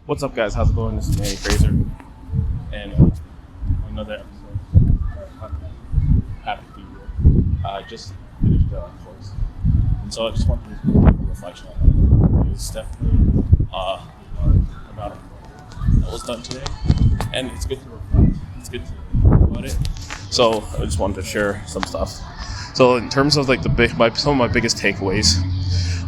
What's up, guys? How's it going? This is Manny Fraser, and another episode. Happy to be here. Just finished the course, and so I just wanted to do a reflection on it. It's definitely about that was done today, and it's good to reflect. It's good to think about it. So I just wanted to share some stuff. So in terms of like some of my biggest takeaways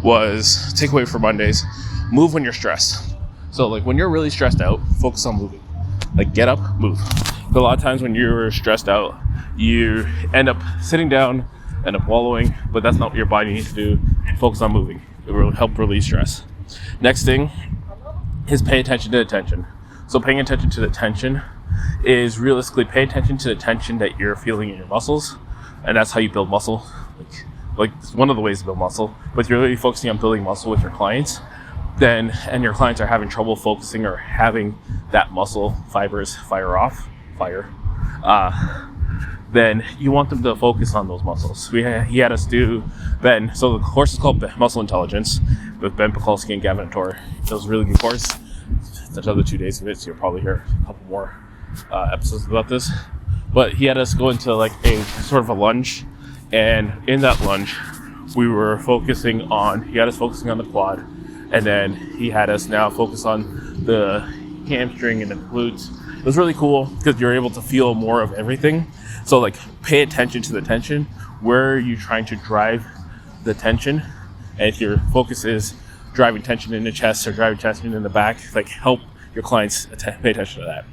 was takeaway for Mondays: move when you're stressed. So like when you're really stressed out, focus on moving. Like get up, move. But a lot of times when you're stressed out, you end up sitting down, end up wallowing, but that's not what your body needs to do. Focus on moving. It will help release stress. Next thing is pay attention to the tension. So paying attention to the tension is realistically pay attention to the tension that you're feeling in your muscles, and that's how you build muscle. Like it's one of the ways to build muscle. But if you're really focusing on building muscle with your clients, and your clients are having trouble focusing or having that muscle fibers fire, then you want them to focus on those muscles. He had us do Ben. So the course is called Muscle Intelligence with Ben Pakulski and Gavin Attore. It was a really good course. It's another 2 days of it, so you'll probably hear a couple more episodes about this. But he had us go into like a sort of a lunge, and in that lunge, he had us focusing on the quad. And then he had us now focus on the hamstring and the glutes. It was really cool because you're able to feel more of everything. So like pay attention to the tension. Where are you trying to drive the tension? And if your focus is driving tension in the chest or driving tension in the back, like help your clients pay attention to that.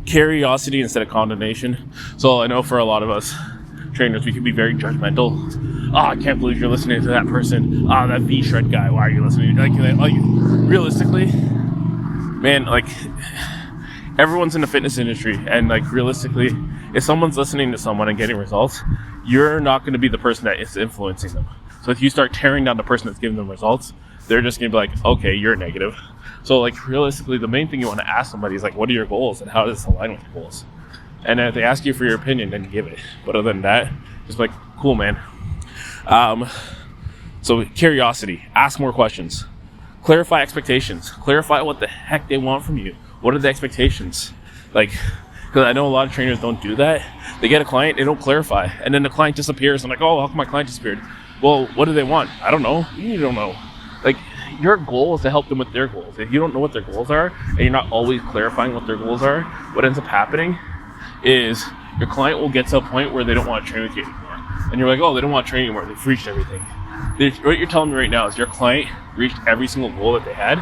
Curiosity instead of condemnation. So I know for a lot of us trainers, we can be very judgmental. I can't believe you're listening to that person. That V-shred guy, why are you listening? Realistically, man, like everyone's in the fitness industry, and like realistically, if someone's listening to someone and getting results, you're not going to be the person that is influencing them. So if you start tearing down the person that's giving them results, they're just going to be like, okay, you're negative. So like realistically, the main thing you want to ask somebody is like, what are your goals and how does this align with your goals? And if they ask you for your opinion, then you give it. But other than that, just like, cool, man. So curiosity, ask more questions, clarify expectations, clarify what the heck they want from you. What are the expectations? Like, because I know a lot of trainers don't do that. They get a client, they don't clarify, and then the client disappears. I'm like, oh, how come my client disappeared? Well, what do they want? I don't know. You don't know. Like, your goal is to help them with their goals. If you don't know what their goals are, and you're not always clarifying what their goals are, what ends up happening is your client will get to a point where they don't want to train with you anymore. And you're like, oh, they don't want to train anymore. They've reached everything. What you're telling me right now is your client reached every single goal that they had?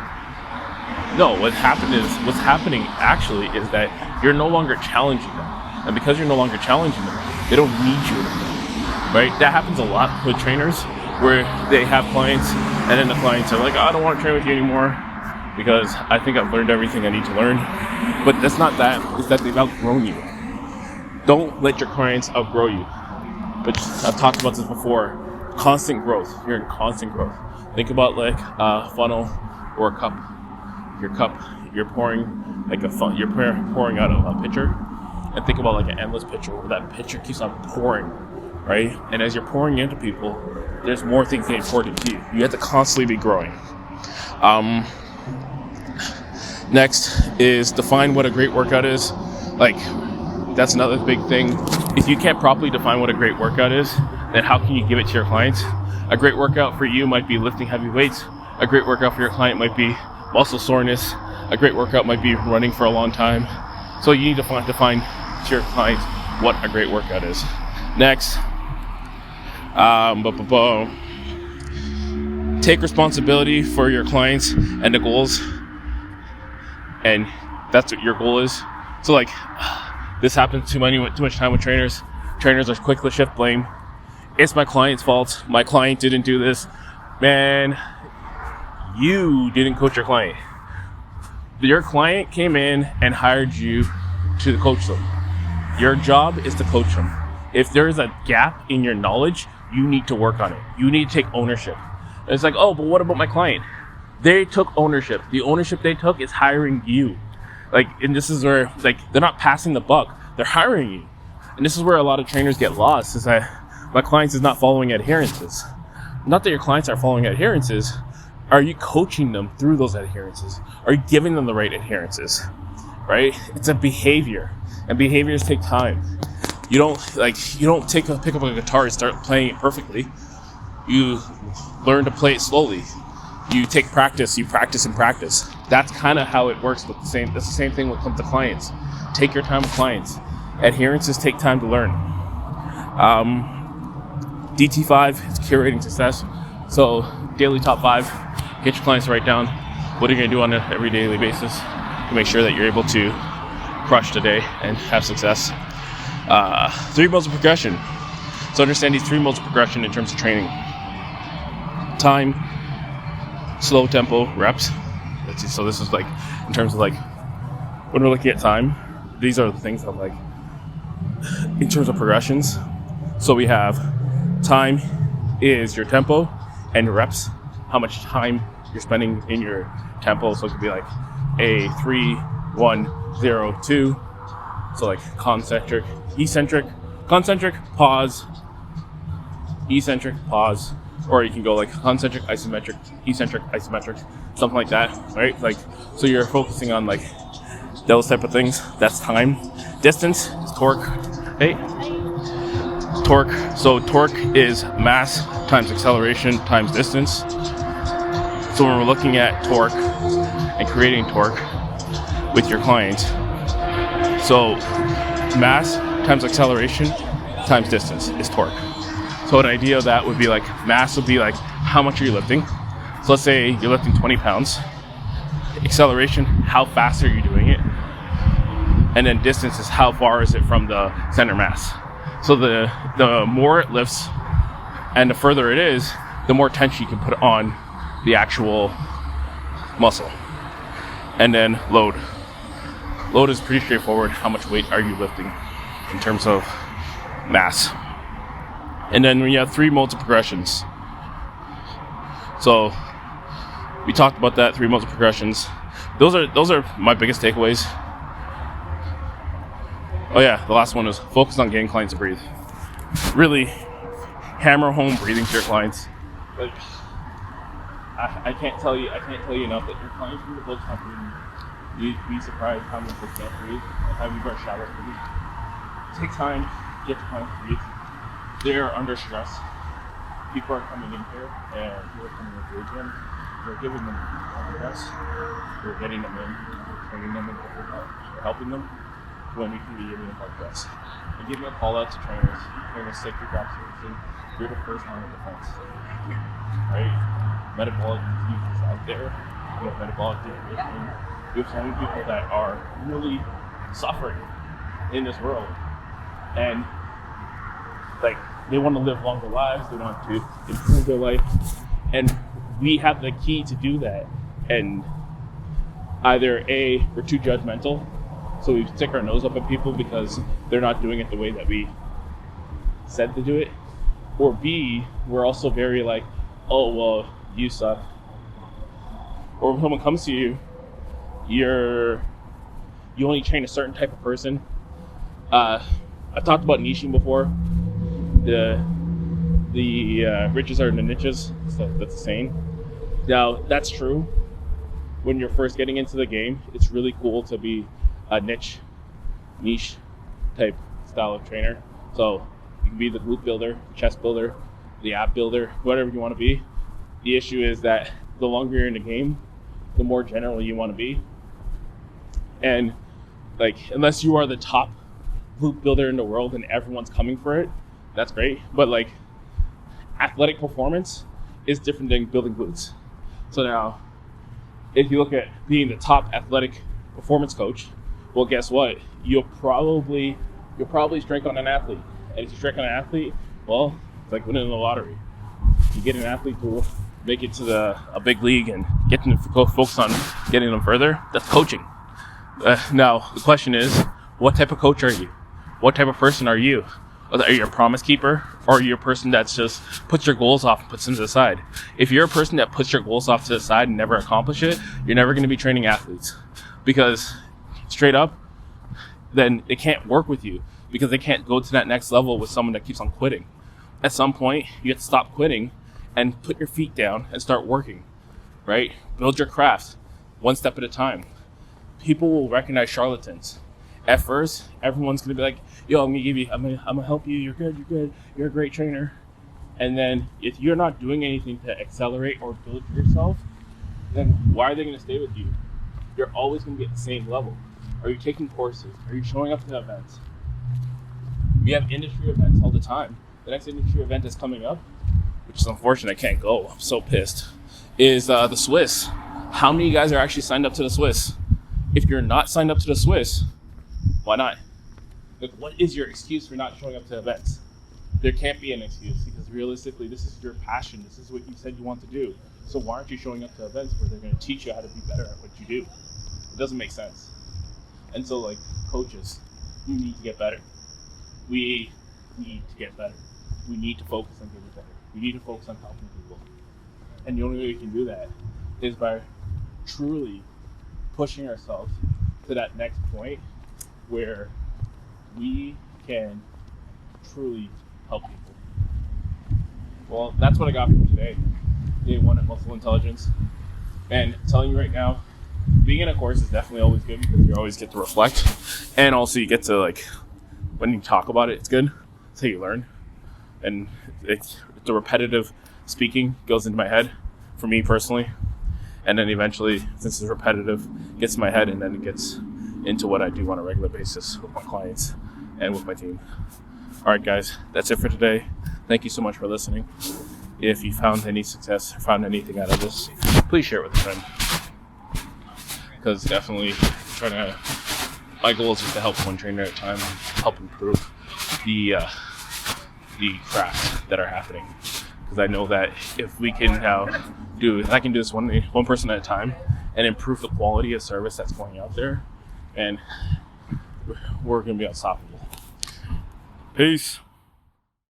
No, what's happening actually is that you're no longer challenging them. And because you're no longer challenging them, they don't need you anymore, right? That happens a lot with trainers where they have clients and then the clients are like, oh, I don't want to train with you anymore because I think I've learned everything I need to learn. But that's not that. It's that they've outgrown you. Don't let your clients outgrow you. But I've talked about this before. Constant growth. You're in constant growth. Think about like a funnel or a cup. Your cup, you're pouring like you're pouring out a pitcher, and think about like an endless pitcher where that pitcher keeps on pouring, right? And as you're pouring into people, there's more things getting poured into you. You have to constantly be growing. Next is define what a great workout is. Like, that's another big thing. If you can't properly define what a great workout is, then how can you give it to your clients? A great workout for you might be lifting heavy weights. A great workout for your client might be muscle soreness. A great workout might be running for a long time. So you need to define to your clients what a great workout is. Next, take responsibility for your clients and the goals. And that's what your goal is. So like, this happens too much time with trainers. Trainers are quick to shift blame. It's my client's fault. My client didn't do this. Man, you didn't coach your client. Your client came in and hired you to coach them. Your job is to coach them. If there's a gap in your knowledge, you need to work on it. You need to take ownership. And it's like, oh, but what about my client? They took ownership. The ownership they took is hiring you. Like, and this is where, like, they're not passing the buck. They're hiring you. And this is where a lot of trainers get lost, is that my clients is not following adherences. Not that your clients are following adherences, are you coaching them through those adherences? Are you giving them the right adherences? Right? It's a behavior, and behaviors take time. You don't pick up a guitar and start playing it perfectly. You learn to play it slowly. You take practice, you practice and practice. That's kind of how it works. That's the same thing when it comes to clients. Take your time with clients. Adherences take time to learn. DT5 is curating success. So daily top 5, get your clients to write down what are you going to do on an every daily basis to make sure that you're able to crush the day and have success. 3 modes of progression. So understand these 3 modes of progression in terms of training. Time, slow tempo, reps. So this is like, in terms of like, when we're looking at time, these are the things that like, in terms of progressions. So we have time is your tempo and reps, how much time you're spending in your tempo. So it could be like a 3, 1, 0, 2. So like concentric, eccentric, concentric, pause, eccentric, pause. Or you can go like concentric, isometric, eccentric, isometric, something like that, right? Like, so you're focusing on like those type of things. That's time. Distance is torque. Hey, torque. So torque is mass times acceleration times distance. So when we're looking at torque and creating torque with your client, so mass times acceleration times distance is torque. So an idea of that would be like, mass would be like, how much are you lifting? So let's say you're lifting 20 pounds. Acceleration, how fast are you doing it? And then distance is how far is it from the center mass. So the more it lifts and the further it is, the more tension you can put on the actual muscle. And then load. Load is pretty straightforward. How much weight are you lifting in terms of mass? And then we have 3 modes of progressions. So we talked about that, 3 modes of progressions. Those are my biggest takeaways. Oh yeah, the last one is focus on getting clients to breathe. Really hammer home breathing to your clients. Like, I can't tell you enough that your clients need to focus on breathing. You'd be surprised how much they can't breathe and how you brush showers breathe. Take time, get your clients to breathe. They're under stress. People are coming in here and people are coming into the gym. We're giving them rest. We're getting them in. We're training them and we're helping them when we can be giving them hard rest. And giving a call out to trainers. Trainers, take your job seriously. You're the first line of defense. Right? Metabolic disease is out there. We have metabolic dehydration. We have so many people that are really suffering in this world. And like, they want to live longer lives, they want to improve their life, and we have the key to do that. And either A, we're too judgmental, so we stick our nose up at people because they're not doing it the way that we said to do it, or B, we're also very like, oh well, you suck. Or when someone comes to you, you only train a certain type of person. I've talked about niching before. The riches are in the niches, so that's the saying. Now, that's true. When you're first getting into the game, it's really cool to be a niche type style of trainer. So you can be the glute builder, chest builder, the ab builder, whatever you want to be. The issue is that the longer you're in the game, the more general you want to be. And like, unless you are the top glute builder in the world and everyone's coming for it, that's great. But like, athletic performance is different than building glutes. So now, if you look at being the top athletic performance coach, well, guess what? You'll probably strike on an athlete. And if you strike on an athlete, well, it's like winning the lottery. You get an athlete who will make it to a big league and get them to go focus on getting them further. That's coaching. Now, the question is, what type of coach are you? What type of person are you? Are you a promise keeper, or are you a person that's just puts your goals off and puts them to the side? If you're a person that puts your goals off to the side and never accomplish it, you're never going to be training athletes, because straight up, then it can't work with you, because they can't go to that next level with someone that keeps on quitting. At some point, you have to stop quitting and put your feet down and start working. right? Build your craft one step at a time. People will recognize charlatans. At first, everyone's gonna be like, yo, I'm gonna help you, you're good, you're a great trainer. And then if you're not doing anything to accelerate or build yourself, then why are they gonna stay with you? You're always gonna be at the same level. Are you taking courses? Are you showing up to events? We have industry events all the time. The next industry event that's coming up, which is unfortunate, I can't go, I'm so pissed, is the Swiss. How many of you guys are actually signed up to the Swiss? If you're not signed up to the Swiss, why not? Like, what is your excuse for not showing up to events? There can't be an excuse, because realistically, this is your passion. This is what you said you want to do. So why aren't you showing up to events where they're going to teach you how to be better at what you do? It doesn't make sense. And so, like, coaches, you need to get better. We need to get better. We need to focus on getting better. We need to focus on helping people. And the only way we can do that is by truly pushing ourselves to that next point where we can truly help people. Well, that's what I got from today. Day 1 at Muscle Intelligence. And telling you right now, being in a course is definitely always good because you always get to reflect. And also you get to, like, when you talk about it, it's good. That's how you learn. And it's the repetitive speaking goes into my head for me personally. And then eventually, since it's repetitive, it gets in my head, and then it gets into what I do on a regular basis with my clients and with my team. All right, guys, that's it for today. Thank you so much for listening. If you found any success or found anything out of this, please share it with a friend. Because definitely my goal is just to help one trainer at a time and help improve the crafts that are happening. Because I know that if we can now I can do this one person at a time and improve the quality of service that's going out there, and we're going to be unstoppable. Peace.